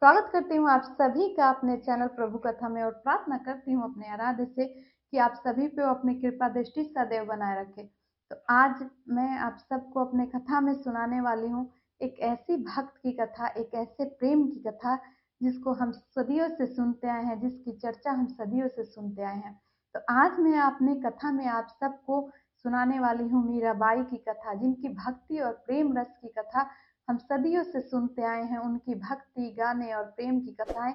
स्वागत करती हूँ आप सभी का अपने चैनल प्रभु कथा में और प्रार्थना करती हूँ अपने आराध्य से कि आप सभी पे वो अपनी कृपा दृष्टि सदैव बनाए रखे। तो आज मैं आप सबको अपने कथा में सुनाने वाली हूँ एक ऐसी भक्त की कथा, एक ऐसे प्रेम की कथा जिसको हम सदियों से सुनते आए हैं, जिसकी चर्चा हम सदियों से सुनते आए हैं। तो आज मैं अपनी कथा में आप सबको सुनाने वाली हूँ मीराबाई की कथा, जिनकी भक्ति और प्रेम रस की कथा हम सदियों से सुनते आए हैं। उनकी भक्ति, गाने और प्रेम की कथाएं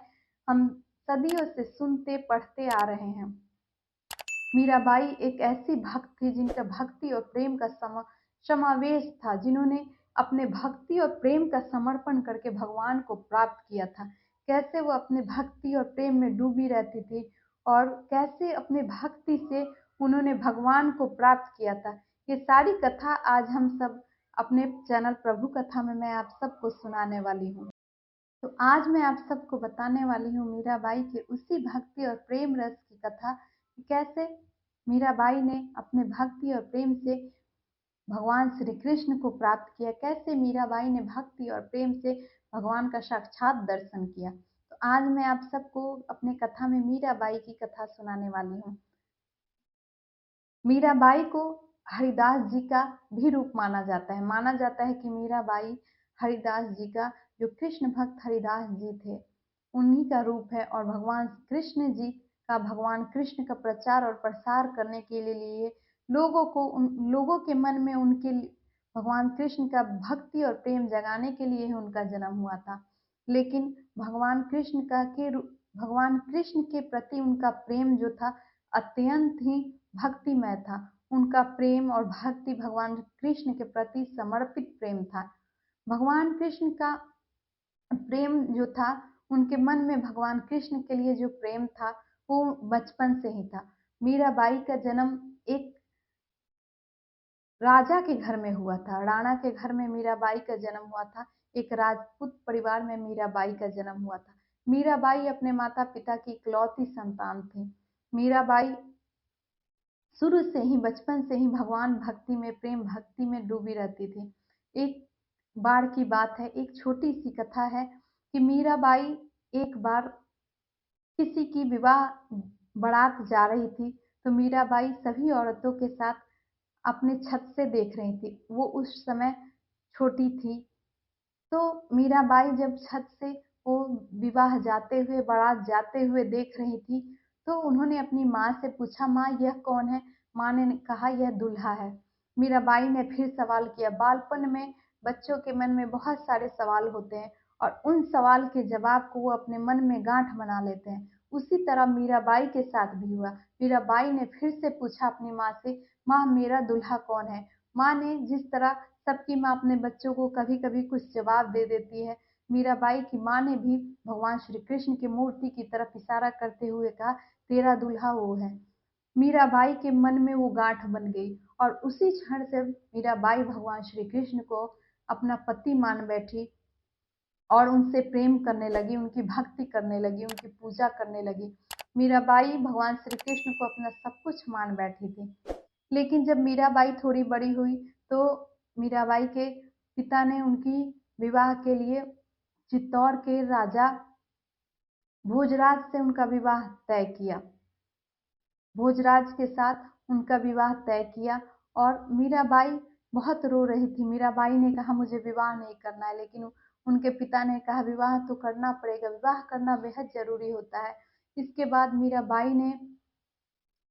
हम सदियों से सुनते पढ़ते आ रहे हैं। मीराबाई एक ऐसी भक्त थी जिनका भक्ति और प्रेम का समावेश था, जिन्होंने अपने भक्ति और प्रेम का समर्पण करके भगवान को प्राप्त किया था। कैसे वो अपने भक्ति और प्रेम में डूबी रहती थी और कैसे अपने भक्ति से उन्होंने भगवान को प्राप्त किया था, ये सारी कथा आज हम सब अपने चैनल प्रभु कथा में मैं आप सबको सुनाने वाली हूँ। तो आज मैं आप सबको बताने वाली हूँ मीराबाई के उसी भक्ति और प्रेम रस की कथा कि कैसे मीराबाई ने अपने भक्ति और प्रेम से भगवान श्री कृष्ण को प्राप्त किया, कैसे मीराबाई ने भक्ति और प्रेम से भगवान का साक्षात दर्शन किया। तो आज मैं आप सबको अपने कथा में मीराबाई की कथा सुनाने वाली हूँ। मीराबाई को हरिदास जी का भी रूप माना जाता है। माना जाता है कि मीराबाई हरिदास जी का, जो कृष्ण भक्त हरिदास जी थे, उन्हीं का रूप है और भगवान कृष्ण जी का, भगवान कृष्ण का प्रचार और प्रसार करने के लिए लोगों के मन में उनके भगवान कृष्ण का भक्ति और प्रेम जगाने के लिए ही उनका जन्म हुआ था। लेकिन भगवान कृष्ण के प्रति उनका प्रेम जो था अत्यंत ही भक्तिमय था। उनका प्रेम और भक्ति भगवान कृष्ण के प्रति समर्पित प्रेम था। भगवान कृष्ण का प्रेम जो था, उनके मन में भगवान कृष्ण के लिए जो प्रेम था वो बचपन से ही था। मीराबाई का जन्म एक राजा के घर में हुआ था, राणा के घर में मीराबाई का जन्म हुआ था। एक राजपूत परिवार में मीराबाई का जन्म हुआ था। मीराबाई अपने माता पिता की इकलौती संतान थी। मीराबाई शुरू से ही, बचपन से ही भगवान भक्ति में, प्रेम भक्ति में डूबी रहती थी। एक बार की बात है, एक छोटी सी कथा है कि मीराबाई एक बार किसी की विवाह बारात जा रही थी, तो मीराबाई सभी औरतों के साथ अपने छत से देख रही थी। वो उस समय छोटी थी। तो मीराबाई जब छत से वो विवाह जाते हुए, बारात जाते हुए देख रही थी, तो उन्होंने अपनी माँ से पूछा, माँ यह कौन है? माँ ने कहा यह दूल्हा है। मीराबाई ने फिर सवाल किया। बालपन में बच्चों के मन में बहुत सारे सवाल होते हैं और उन सवाल के जवाब को वो अपने मन में गांठ बना लेते हैं। उसी तरह मीराबाई के साथ भी हुआ। मीराबाई ने फिर से पूछा अपनी माँ से, माँ मेरा दूल्हा कौन है? माँ ने, जिस तरह सबकी माँ अपने बच्चों को कभी कभी कुछ जवाब दे देती है, मीराबाई की माँ ने भी भगवान श्री कृष्ण की मूर्ति की तरफ इशारा करते हुए कहा, तेरा दूल्हा वो है। मीराबाई के मन में वो गांठ बन गई और उसी क्षण से मीराबाई भगवान श्री कृष्ण को अपना पति मान बैठी और उनसे प्रेम करने लगी, उनकी भक्ति करने लगी, उनकी पूजा करने लगी। मीराबाई भगवान श्री कृष्ण को अपना सब कुछ मान बैठी थी। लेकिन जब मीराबाई थोड़ी बड़ी हुई तो मीराबाई के पिता ने उनकी विवाह के लिए चित्तौड़ के राजा भोजराज से उनका विवाह तय किया। भोजराज के साथ उनका विवाह तय किया और मीराबाई बहुत रो रही थी। मीराबाई ने कहा मुझे विवाह नहीं करना है, लेकिन उनके पिता ने कहा विवाह तो करना पड़ेगा, विवाह करना बेहद जरूरी होता है। इसके बाद मीराबाई ने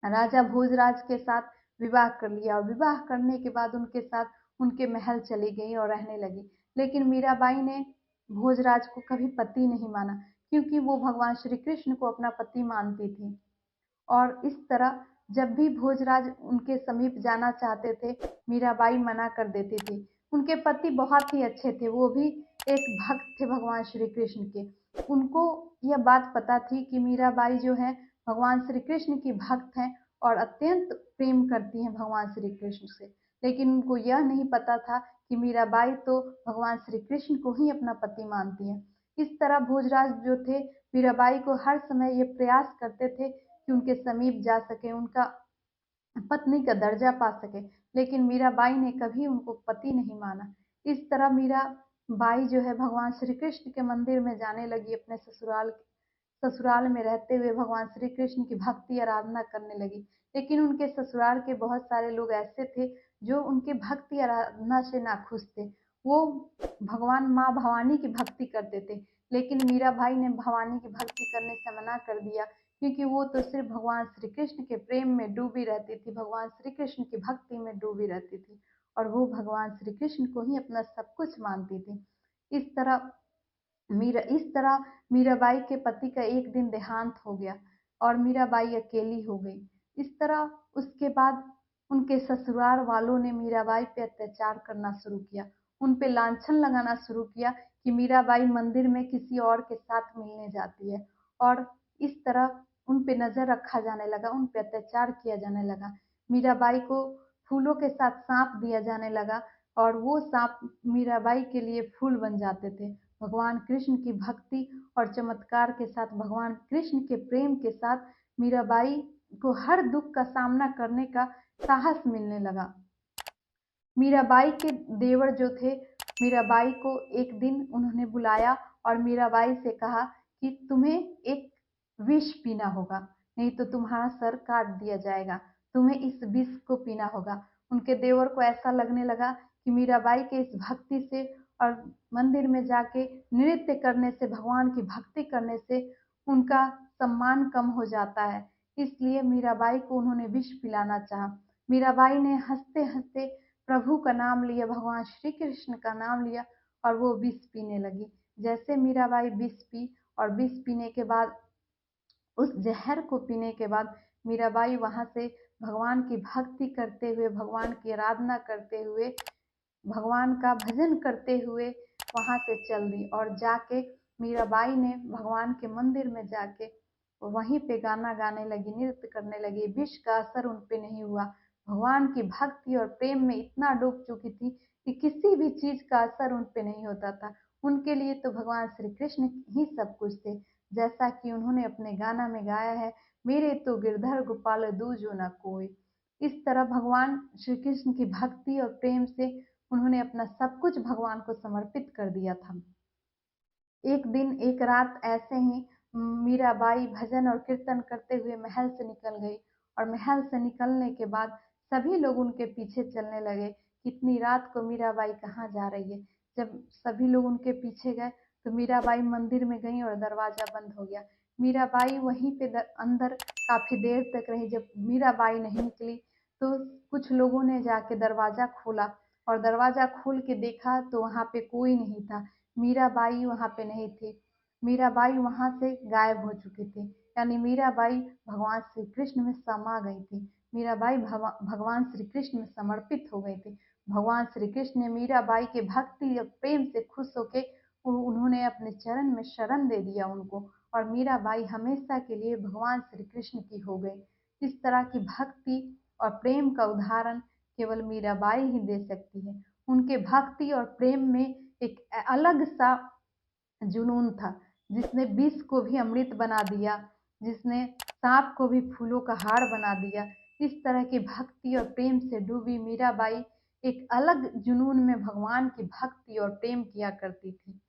राजा भोजराज के साथ विवाह कर लिया और विवाह करने के बाद उनके साथ उनके महल चली गई और रहने लगी। लेकिन मीराबाई ने भोजराज को कभी पति नहीं माना, क्योंकि वो भगवान श्री कृष्ण को अपना पति मानती थी। और इस तरह जब भी भोजराज उनके समीप जाना चाहते थे, मीराबाई मना कर देती थी। उनके पति बहुत ही अच्छे थे, वो भी एक भक्त थे भगवान श्री कृष्ण के। उनको यह बात पता थी कि मीराबाई जो है भगवान श्री कृष्ण की भक्त हैं और अत्यंत प्रेम करती हैं भगवान श्री कृष्ण से। लेकिन उनको यह नहीं पता था कि मीराबाई तो भगवान श्री कृष्ण को ही अपना पति मानती हैं। इस तरह भोजराज जो थे, मीराबाई को हर समय ये प्रयास करते थे कि उनके समीप जा सके, उनका पत्नी का दर्जा पा सके, लेकिन मीराबाई ने कभी उनको पति नहीं माना। इस तरह बाई जो है भगवान श्री कृष्ण के मंदिर में जाने लगी, अपने ससुराल में रहते हुए भगवान श्री कृष्ण की भक्ति आराधना करने लगी। लेकिन उनके ससुराल के बहुत सारे लोग ऐसे थे जो उनके भक्ति आराधना से नाखुश थे। वो भगवान माँ भवानी की भक्ति करते थे, लेकिन मीरा भाई ने भवानी की भक्ति करने से मना कर दिया, क्योंकि वो तो सिर्फ भगवान श्री कृष्ण के प्रेम में डूबी रहती थी, भगवान श्री कृष्ण की भक्ति में डूबी रहती थी, और वो भगवान श्री कृष्ण को ही अपना सब कुछ मानती थी। इस तरह मीराबाई के पति का एक दिन देहांत हो गया और मीराबाई अकेली हो गई। इस तरह उसके बाद उनके ससुराल वालों ने मीराबाई पे अत्याचार करना शुरू किया, उन पे लांछन लगाना शुरू किया कि मीराबाई मंदिर में किसी और के साथ मिलने जाती है, और इस तरह उन पे नजर रखा जाने लगा, उन पे अत्याचार किया जाने लगा। मीराबाई को फूलों के साथ साँप दिया जाने लगा, और वो साँप मीराबाई के लिए फूल बन जाते थे। भगवान कृष्ण की भक्ति और चमत्कार के साथ, भगवान कृष्ण के प्रेम के साथ मीराबाई को हर दुख का सामना करने का साहस मिलने लगा। मीराबाई के देवर जो थे, मीराबाई को एक दिन उन्होंने बुलाया और मीराबाई से कहा कि तुम्हें एक विष पीना होगा, नहीं तो तुम्हारा सर काट दिया जाएगा, तुम्हें इस विष को पीना होगा। उनके देवर को ऐसा लगने लगा कि मीराबाई के इस भक्ति से और मंदिर में जाके नृत्य करने से, भगवान की भक्ति करने से उनका सम्मान कम हो जाता है, इसलिए मीराबाई को उन्होंने विष पिलाना चाहा। मीराबाई ने हंसते हंसते प्रभु का नाम लिया, भगवान श्री कृष्ण का नाम लिया, और वो विष पीने लगी। जैसे मीराबाई विष पी, और विष पीने के बाद, उस जहर को पीने के बाद, मीराबाई वहां से भगवान की भक्ति करते हुए, भगवान की आराधना करते हुए, भगवान का भजन करते हुए वहां से चल दी, और जाके मीराबाई ने भगवान के मंदिर में जाके वहीं पे गाना गाने लगी, नृत्य करने लगी। विष का असर उन पे नहीं हुआ। भगवान की भक्ति और प्रेम में इतना डूब चुकी थी कि किसी भी चीज का असर उन पे नहीं होता था। उनके लिए तो भगवान श्री कृष्ण ही सब कुछ थे, जैसा कि उन्होंने अपने गाना में गाया है, मेरे तो गिरधर गोपाल दूजो न कोई। इस तरह भगवान श्री कृष्ण की भक्ति और प्रेम से उन्होंने अपना सब कुछ भगवान को समर्पित कर दिया था। एक दिन एक रात ऐसे ही मीराबाई भजन और कीर्तन करते हुए महल से निकल गई, और महल से निकलने के बाद सभी लोग उनके पीछे चलने लगे कि इतनी रात को मीराबाई कहाँ जा रही है। जब सभी लोग उनके पीछे गए तो मीराबाई मंदिर में गई और दरवाजा बंद हो गया। मीराबाई वहीं पे अंदर काफी देर तक रही। जब मीराबाई नहीं निकली तो कुछ लोगों ने जाके दरवाजा खोला, और दरवाजा खोल के देखा तो वहां पे कोई नहीं था, मीराबाई वहां पे नहीं थी। मीराबाई वहां से गायब हो चुकी थी, यानी मीराबाई भगवान श्री कृष्ण में समा गई थी। मीराबाई भगवान श्री कृष्ण में समर्पित हो गई थी। भगवान श्री कृष्ण ने मीराबाई के भक्ति और प्रेम से खुश होके उन्होंने अपने चरण में शरण दे दिया उनको, और मीराबाई हमेशा के लिए भगवान श्री कृष्ण की हो गई। इस तरह की भक्ति और प्रेम का उदाहरण केवल मीराबाई ही दे सकती है। उनके भक्ति और प्रेम में एक अलग सा जुनून था, जिसने विष को भी अमृत बना दिया, जिसने सांप को भी फूलों का हार बना दिया। इस तरह की भक्ति और प्रेम से डूबी मीराबाई एक अलग जुनून में भगवान की भक्ति और प्रेम किया करती थी।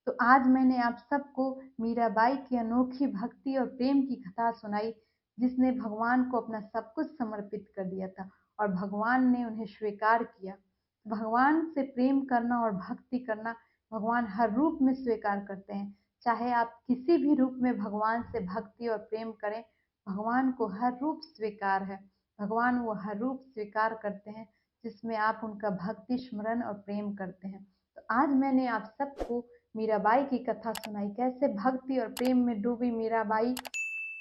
तो आज मैंने आप सबको मीराबाई की अनोखी भक्ति और प्रेम की कथा सुनाई, जिसने भगवान को अपना सब कुछ समर्पित कर दिया था, और भगवान ने उन्हें स्वीकार किया। भगवान से प्रेम करना और भक्ति करना भगवान हर रूप में स्वीकार करते हैं। चाहे आप किसी भी रूप में भगवान से भक्ति और प्रेम करें, भगवान को हर रूप स्वीकार है। भगवान वो हर रूप स्वीकार करते हैं जिसमें आप उनका भक्ति, स्मरण और प्रेम करते हैं। तो आज मैंने आप सबको मीराबाई की कथा सुनाई, कैसे भक्ति और प्रेम में डूबी मीराबाई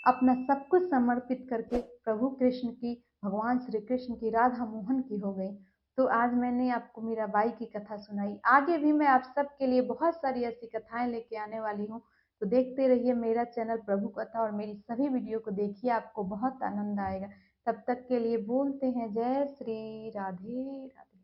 अपना सब कुछ समर्पित करके प्रभु कृष्ण की, भगवान श्री कृष्ण की, राधा मोहन की हो गई। तो आज मैंने आपको मीराबाई की कथा सुनाई। आगे भी मैं आप सबके लिए बहुत सारी ऐसी कथाएं लेके आने वाली हूँ, तो देखते रहिए मेरा चैनल प्रभु कथा, और मेरी सभी वीडियो को देखिए, आपको बहुत आनंद आएगा। तब तक के लिए बोलते हैं जय श्री राधे राधे।